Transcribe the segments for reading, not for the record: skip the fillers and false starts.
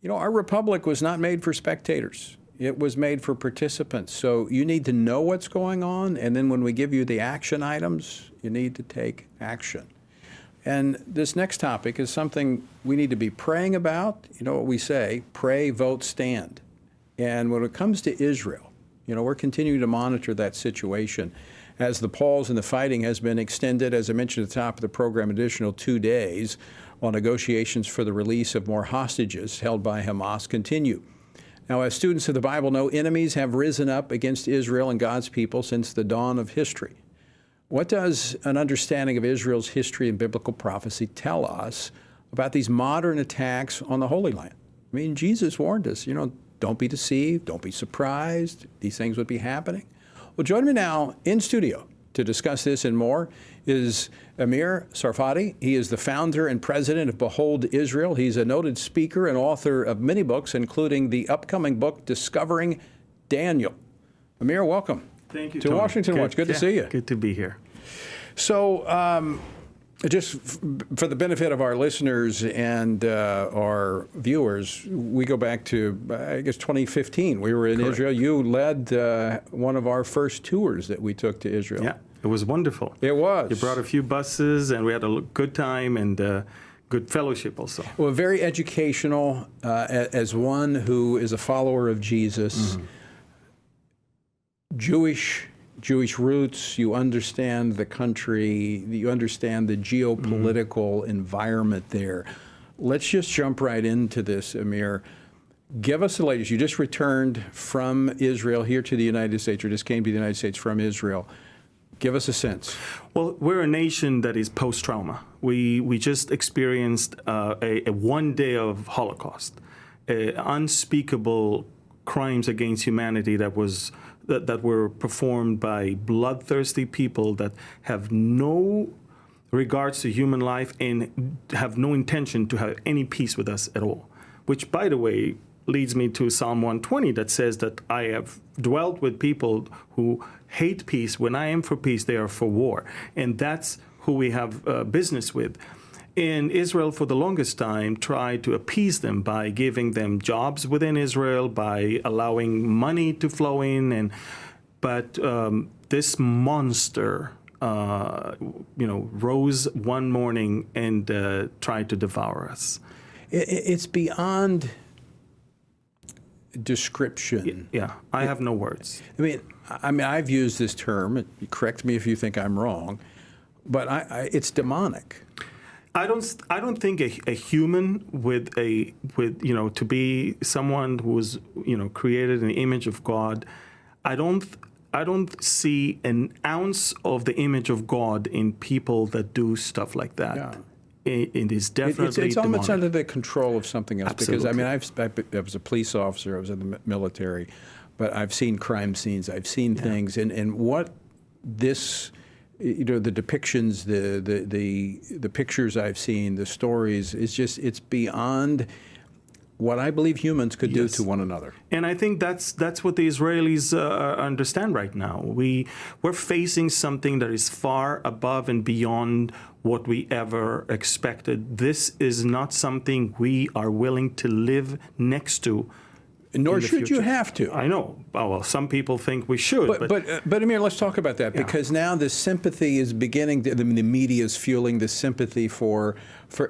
You know, our republic was not made for spectators. It was made for participants. So you need to know what's going on, and then when we give you the action items, you need to take action. And this next topic is something we need to be praying about. You know what we say, pray, vote, stand. And when it comes to Israel, you know, we're continuing to monitor that situation as the pause in the fighting has been extended, as I mentioned at the top of the program, additional 2 days while negotiations for the release of more hostages held by Hamas continue. Now, as students of the Bible know, enemies have risen up against Israel and God's people since the dawn of history. What does an understanding of Israel's history and biblical prophecy tell us about these modern attacks on the Holy Land? I mean, Jesus warned us, you know, don't be deceived, don't be surprised, these things would be happening. Well, join me now in studio to discuss this and more is Amir Tsarfati. He is the founder and president of Behold Israel. He's a noted speaker and author of many books, including the upcoming book, Discovering Daniel. Amir, welcome. Thank you, to Tony. Washington Watch. Good to see you. Good to be here. So, just for the benefit of our listeners and our viewers, we go back to, I guess, 2015. We were in Correct. Israel. You led one of our first tours that we took to Israel. Yeah, it was wonderful. It was. You brought a few buses, and we had a good time and good fellowship also. Well, very educational as one who is a follower of Jesus. Mm-hmm. Jewish roots, you understand the country, you understand the geopolitical environment there. Let's just jump right into this, Amir. Give us the latest. You just returned from Israel here to the United States, or just came to the United States from Israel. Give us a sense. Well, we're a nation that is post-trauma. We just experienced a 1 day of Holocaust, unspeakable crimes against humanity that were performed by bloodthirsty people that have no regards to human life and have no intention to have any peace with us at all. Which, by the way, leads me to Psalm 120 that says that I have dwelt with people who hate peace. When I am for peace, they are for war. And that's who we have business with. And Israel, for the longest time, tried to appease them by giving them jobs within Israel, by allowing money to flow in. But this monster, rose one morning and tried to devour us. It's beyond description. Yeah, I have no words. I mean, I've used this term. Correct me if you think I'm wrong, but it's demonic. I don't think a human to be someone who was created in the image of God. I don't see an ounce of the image of God in people that do stuff like that. Yeah. It is definitely it's almost under the control of something else. Absolutely. Because I was a police officer. I was in the military, but I've seen crime scenes. I've seen things, and what this. The depictions, the pictures I've seen, the stories, it's beyond what I believe humans could do to one another. And I think that's what the Israelis understand right now. We're facing something that is far above and beyond what we ever expected. This is not something we are willing to live next to. Nor should you have to. I know. Well, some people think we should. But Amir, let's talk about that, because now the sympathy is beginning. The media is fueling the sympathy for.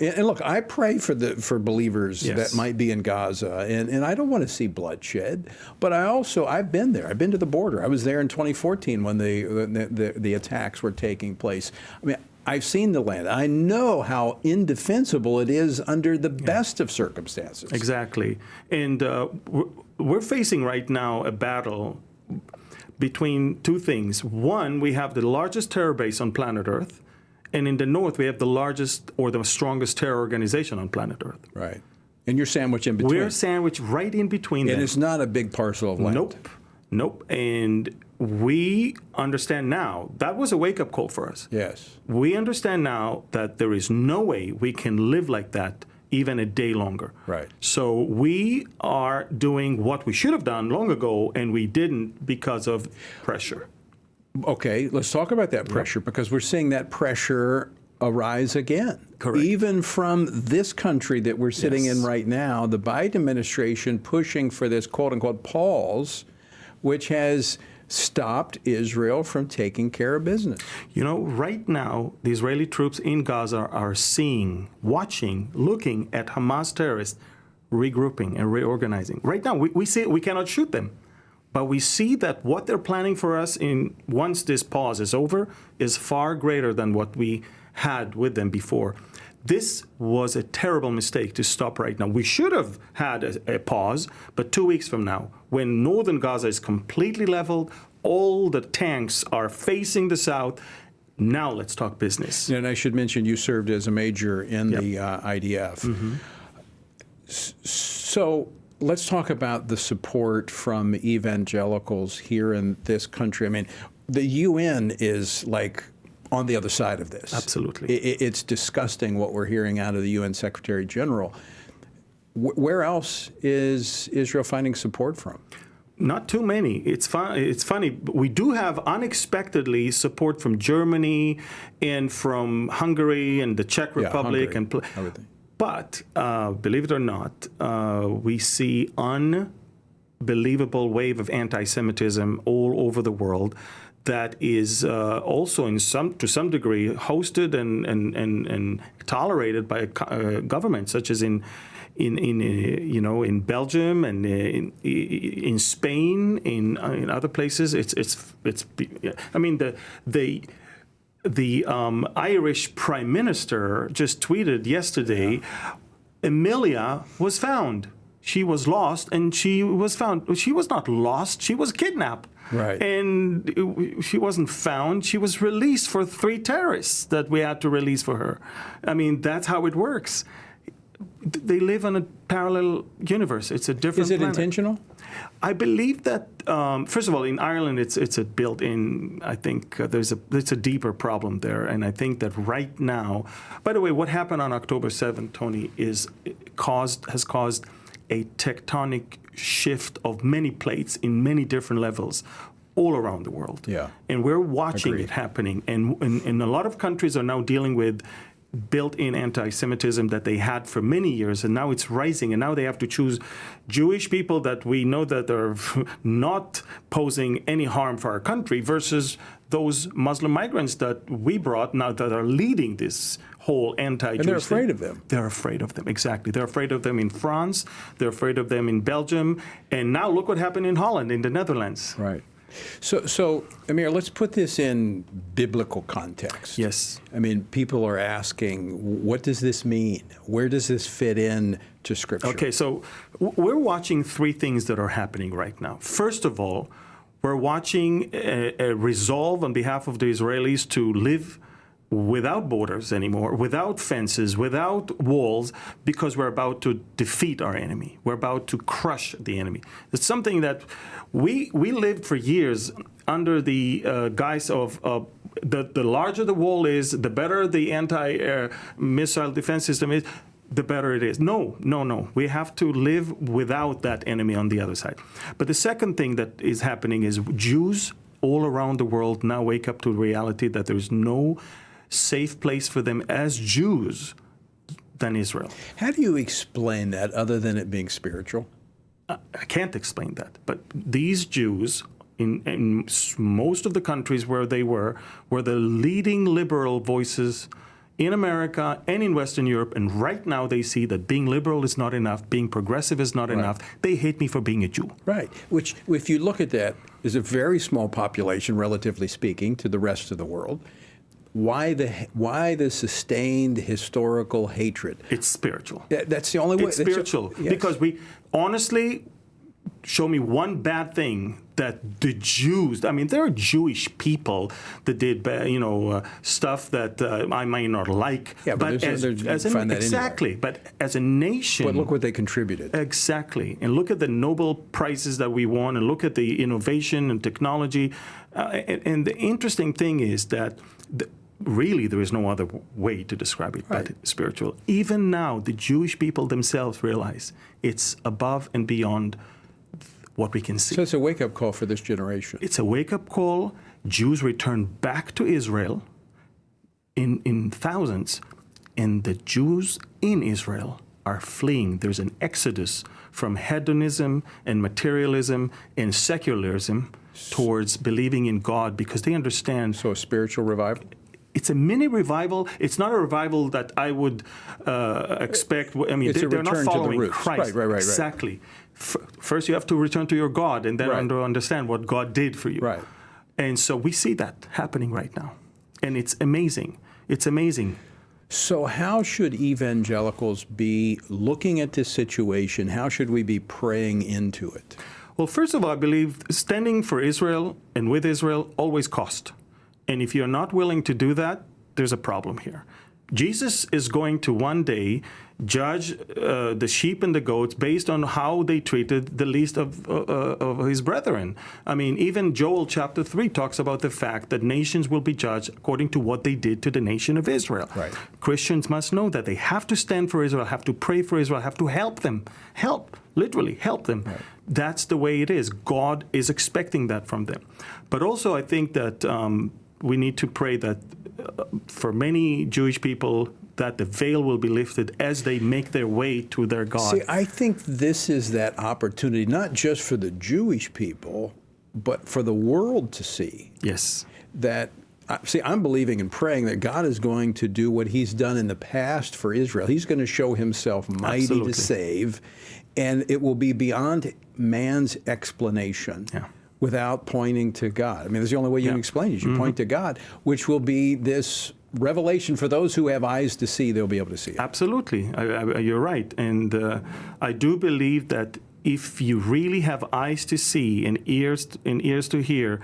And look, I pray for believers that might be in Gaza, and I don't want to see bloodshed. But I've been there. I've been to the border. I was there in 2014 when the attacks were taking place. I mean, I've seen the land. I know how indefensible it is under the best of circumstances. Exactly. And we're facing right now a battle between two things. One, we have the largest terror base on planet Earth. And in the north, we have the largest or the strongest terror organization on planet Earth. Right. And you're sandwiched in between. We're sandwiched right in between them. And it's not a big parcel of land. Nope. And we understand now, that was a wake-up call for us. Yes. We understand now that there is no way we can live like that even a day longer. Right. So we are doing what we should have done long ago, and we didn't because of pressure. Okay, let's talk about that pressure, because we're seeing that pressure arise again. Correct. Even from this country that we're sitting Yes. in right now, the Biden administration pushing for this quote-unquote pause, which has stopped Israel from taking care of business. You know, right now, the Israeli troops in Gaza are seeing, watching, looking at Hamas terrorists regrouping and reorganizing. Right now, we see we cannot shoot them. But we see that what they're planning for us once this pause is over is far greater than what we had with them before. This was a terrible mistake to stop right now. We should have had a pause, but 2 weeks from now, when northern Gaza is completely leveled, all the tanks are facing the south, now let's talk business. And I should mention you served as a major in Yep. the IDF. So let's talk about the support from evangelicals here in this country. I mean, the UN is like on the other side of this. Absolutely. It's disgusting what we're hearing out of the UN Secretary General. Where else is Israel finding support from? Not too many. It's funny. We do have unexpectedly support from Germany and from Hungary and the Czech Republic. Hungary, everything. But believe it or not, we see unbelievable wave of anti-Semitism all over the world that is also to some degree hosted and tolerated by governments, such as in Belgium and in Spain, in other places. I mean, the Irish Prime Minister just tweeted yesterday, Emilia was found. She was lost and she was found. She was not lost. She was kidnapped. Right. And she wasn't found. She was released for 3 terrorists that we had to release for her. I mean, that's how it works. They live in a parallel universe. It's a different Is it planet. intentional? I believe that, first of all, in Ireland, it's a built-in, I think it's a deeper problem there. And I think that right now, by the way, what happened on October 7th, Tony, has caused a tectonic shift of many plates in many different levels all around the world. Yeah. And we're watching Agreed. it happening. And a lot of countries are now dealing with built-in anti-Semitism that they had for many years, and now it's rising, and now they have to choose Jewish people that we know that are not posing any harm for our country versus those Muslim migrants that we brought now that are leading this whole anti-Jewish And they're afraid thing. of them. They're afraid of them, exactly. They're afraid of them in France, they're afraid of them in Belgium, and now look what happened in Holland, in the Netherlands. Right. So, Amir, let's put this in biblical context. Yes. I mean, people are asking, what does this mean? Where does this fit in to Scripture? Okay, so we're watching 3 things that are happening right now. First of all, we're watching a resolve on behalf of the Israelis to live without borders anymore, without fences, without walls, because we're about to defeat our enemy. We're about to crush the enemy. It's something that we lived for years under the guise of the larger the wall is, the better the anti-missile defense system is, the better it is. No. We have to live without that enemy on the other side. But the second thing that is happening is Jews all around the world now wake up to the reality that there's no safe place for them as Jews than Israel. How do you explain that other than it being spiritual? I can't explain that. But these Jews, in most of the countries where they were the leading liberal voices in America and in Western Europe. And right now they see that being liberal is not enough, being progressive is not enough. They hate me for being a Jew. Right. Which, if you look at that, is a very small population, relatively speaking, to the rest of the world. Why the sustained historical hatred? It's spiritual. That's the only way. It's spiritual. Yes. Because we honestly, show me one bad thing that the Jews, I mean, there are Jewish people that did, stuff that I might not like. Yeah, but exactly. But as a nation. But look what they contributed. Exactly. And look at the Nobel Prizes that we won, and look at the innovation and technology. And the interesting thing is that really there is no other way to describe it but spiritual. Even now, the Jewish people themselves realize it's above and beyond what we can see. So it's a wake-up call for this generation. It's a wake-up call. Jews return back to Israel. in thousands. And the Jews in Israel are fleeing. There's an exodus from hedonism and materialism and secularism towards believing in God because they understand. So a spiritual revival? It's a mini revival. It's not a revival that I would expect. I mean, It's a they're not return to the following roots. Christ. Right. Exactly. First, you have to return to your God and then understand what God did for you. Right. And so we see that happening right now. And it's amazing. It's amazing. So how should evangelicals be looking at this situation? How should we be praying into it? Well, first of all, I believe standing for Israel and with Israel always cost. And if you're not willing to do that, there's a problem here. Jesus is going to one day judge the sheep and the goats based on how they treated the least of his brethren. I mean, even Joel chapter 3 talks about the fact that nations will be judged according to what they did to the nation of Israel. Right. Christians must know that they have to stand for Israel, have to pray for Israel, have to help them. Literally help them. Right. That's the way it is. God is expecting that from them. But also I think that we need to pray that for many Jewish people that the veil will be lifted as they make their way to their God. See, I think this is that opportunity, not just for the Jewish people, but for the world to see. Yes. That, see, I'm believing and praying that God is going to do what he's done in the past for Israel. He's going to show himself mighty Absolutely. to save, and it will be beyond man's explanation. Yeah. Without pointing to God. I mean, that's the only way you can explain it. You point to God, which will be this revelation for those who have eyes to see. They'll be able to see it. Absolutely. You're right. And I do believe that if you really have eyes to see and ears to hear,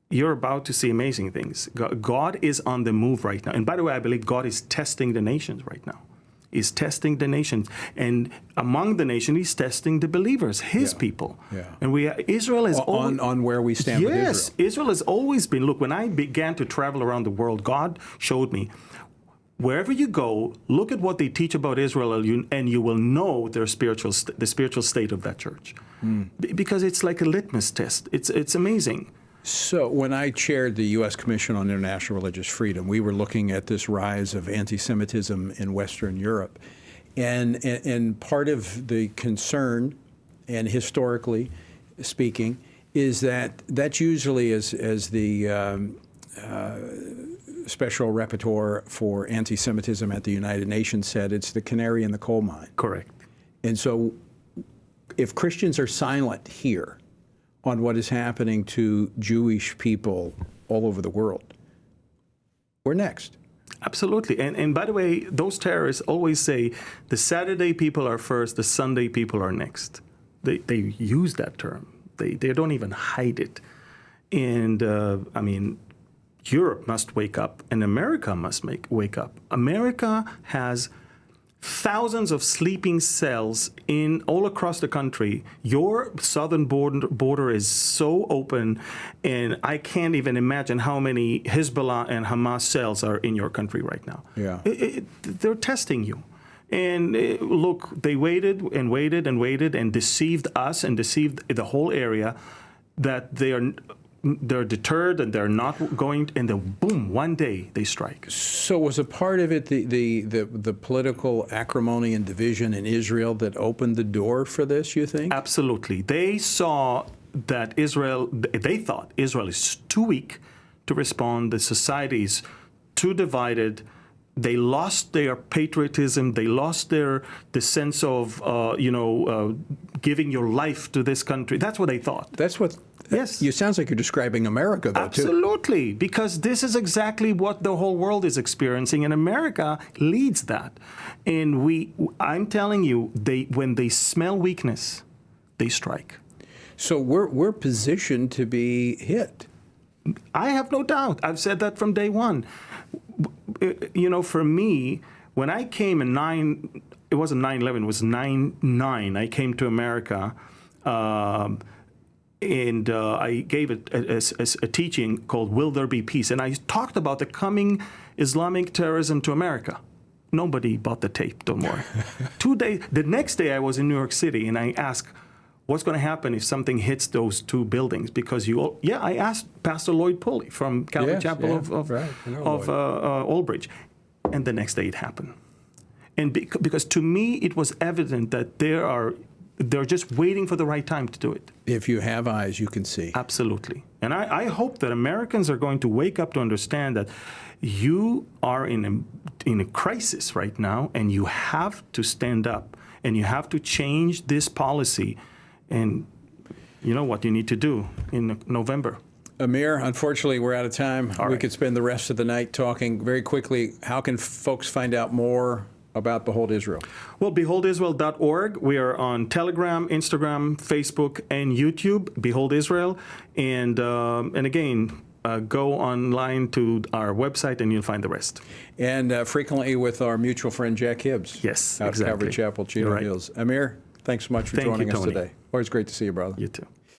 you're about to see amazing things. God is on the move right now. And by the way, I believe God is testing the nations right now. He's testing the nations. And among the nation, he's testing the believers, his people. Yeah. And Israel is on where we stand with Israel. Yes, Israel has always been. Look, when I began to travel around the world, God showed me, wherever you go, look at what they teach about Israel, and you will know the spiritual state of that church. Because it's like a litmus test. It's amazing. So when I chaired the U.S. Commission on International Religious Freedom, we were looking at this rise of anti-Semitism in Western Europe. And part of the concern, and historically speaking, is that that's usually, as the special rapporteur for anti-Semitism at the United Nations said, it's the canary in the coal mine. Correct. And so if Christians are silent here on what is happening to Jewish people all over the world, we're next. Absolutely. And by the way, those terrorists always say the Saturday people are first, the Sunday people are next. They use that term. They don't even hide it. And I mean, Europe must wake up, and America must wake up. America has thousands of sleeping cells all across the country. Your southern border is so open, and I can't even imagine how many Hezbollah and Hamas cells are in your country right now. Yeah. They're testing you. And look, they waited and waited and waited and deceived us and deceived the whole area that they're deterred and they're not going, and then boom, one day they strike. So was a part of it the political acrimony and division in Israel that opened the door for this, you think? Absolutely. They saw that they thought Israel is too weak to respond. The society is too divided. They lost their patriotism. They lost the sense of, giving your life to this country. That's what they thought. That's what. Yes. You sounds like you're describing America, though, too. Absolutely, because this is exactly what the whole world is experiencing, and America leads that. And I'm telling you, when they smell weakness, they strike. So we're positioned to be hit. I have no doubt. I've said that from day one. For me, when I came it wasn't 9/11, it was 9/9. I came to America. And I gave a teaching called Will There Be Peace? And I talked about the coming Islamic terrorism to America. Nobody bought the tape, don't worry. The next day I was in New York City, and I asked, what's going to happen if something hits those two buildings? Because I asked Pastor Lloyd Pulley from Calvary Yes, Chapel yeah, of right. I know Old Bridge, and the next day it happened. And because to me it was evident that they're just waiting for the right time to do it. If you have eyes, you can see. Absolutely. And I hope that Americans are going to wake up to understand that you are in a crisis right now, and you have to stand up, and you have to change this policy. And you know what you need to do in November. Amir, unfortunately, we're out of time. All We right. could spend the rest of the night talking. Very quickly, how can folks find out more about Behold Israel? Well, beholdisrael.org. We are on Telegram, Instagram, Facebook, and YouTube, Behold Israel. And again, go online to our website and you'll find the rest. And frequently with our mutual friend Jack Hibbs. Yes, out exactly. of Calvary Chapel, Chino You're right. Hills. Amir, thanks so much for Thank you, joining us Tony. today. Always great to see you, brother. You too.